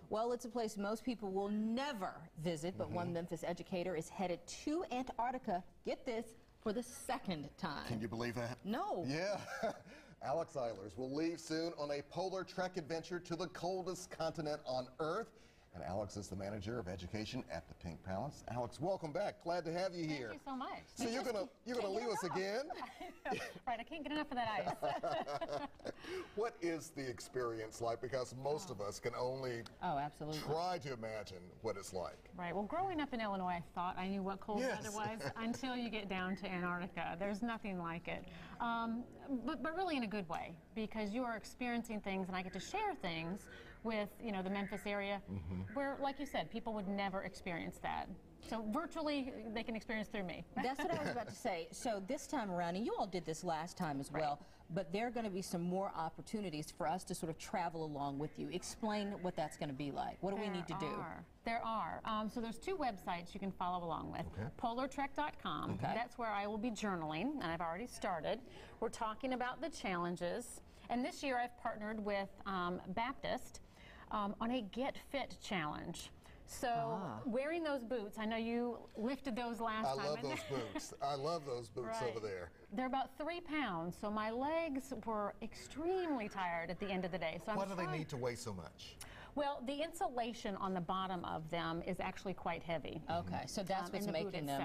Well, it's a place most people will never visit, but one Memphis educator is headed to Antarctica, get this, for the second time. Can you believe that? No. Yeah. Alex Eilers will leave soon on a polar trek adventure to the coldest continent on Earth. And Alex is the manager of education at the Pink Palace. Alex, welcome back. Glad to have you here. Thank you so much. So you're gonna leave us again? Right, I can't get enough of that ice. What is the experience like? Because most of us can only absolutely try to imagine what it's like. Right. Well, growing up in Illinois, I thought I knew what cold weather was until you get down to Antarctica. There's nothing like it, but really in a good way, because you are experiencing things, and I get to share things with the Memphis area. Where, like you said, people would never experience that. So virtually, they can experience through me. That's what I was about to say. So this time around, and you all did this last time as well, but there are going to be some more opportunities for us to sort of travel along with you. Explain what that's going to be like. What do we need to do? There are. So there's two websites you can follow along with. Polartrek.com. That's where I will be journaling, and I've already started. We're talking about the challenges. And this year I've partnered with Baptist on a Get Fit challenge. So wearing those boots, I know you lifted those last time. I love those boots. I love those boots over there. They're about 3 pounds, so my legs were extremely tired at the end of the day. So why do they need to weigh so much? Well, the insulation on the bottom of them is actually quite heavy. Okay, so that's what's making them,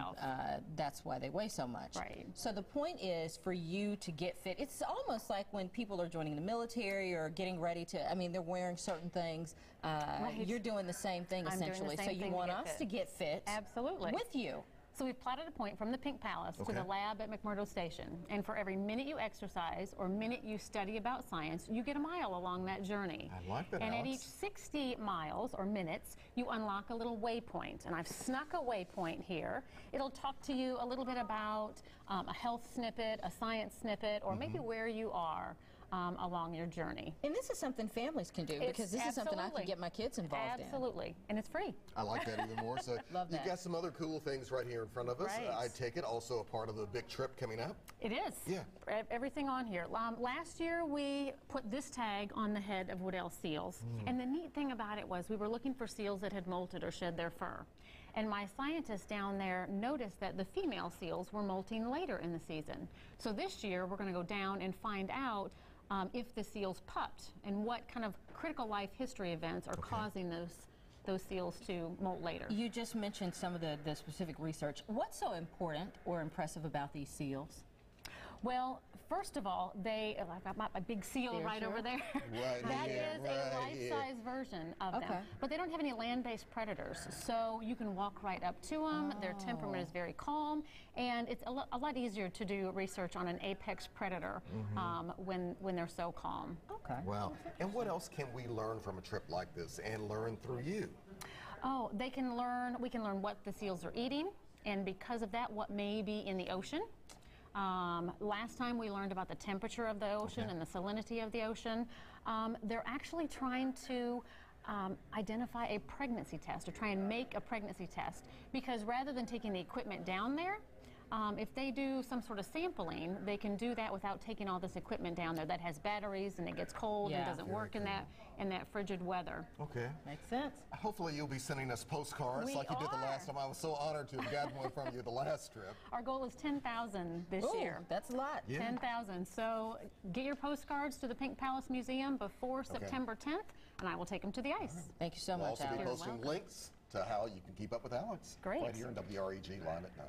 that's why they weigh so much. Right. So the point is for you to get fit. It's almost like when people are joining the military or getting ready to, I mean, they're wearing certain things. You're doing the same thing essentially. So you want us to get fit. Absolutely. With you. So we've plotted a point from the Pink Palace to the lab at McMurdo Station. And for every minute you exercise or minute you study about science, you get a mile along that journey. I like that, And Alex. at each 60 miles or minutes, you unlock a little waypoint. And I've snuck a waypoint here. It'll talk to you a little bit about a health snippet, a science snippet, or maybe where you are along your journey. And this is something families can do, because this is something I can get my kids involved in. Absolutely. And it's free. I like that even more. So Love that. You've got some other cool things right here in front of us. I take it also a part of the big trip coming up? It is. Yeah. Everything on here. Last year we put this tag on the head of Weddell Seals. And the neat thing about it was we were looking for seals that had molted or shed their fur. And my scientists down there noticed that the female seals were molting later in the season. So this year we're going to go down and find out if the seals pupped and what kind of critical life history events are causing those seals to molt later. You just mentioned some of the specific research. What's so important or impressive about these seals? Well, first of all, I've got my big seal over there. That is a life-size version of them. But they don't have any land-based predators, so you can walk right up to them. Their temperament is very calm, and it's a lot easier to do research on an apex predator when they're so calm. Wow. And what else can we learn from a trip like this and learn through you? Oh, we can learn what the seals are eating, and because of that, what may be in the ocean. Last time we learned about the temperature of the ocean and the salinity of the ocean. They're actually trying to identify a pregnancy test, or try and make a pregnancy test, because rather than taking the equipment down there, if they do some sort of sampling, they can do that without taking all this equipment down there that has batteries and it gets cold and doesn't work in that frigid weather. Okay. Makes sense. Hopefully you'll be sending us postcards like you did the last time. I was so honored to have gotten one from you the last trip. Our goal is 10,000 this year. That's a lot. 10,000. So get your postcards to the Pink Palace Museum before September 10th, and I will take them to the ice. Thank you so much, We'll also be posting links to how you can keep up with Alex. Great. Right here in WREG Live at 9.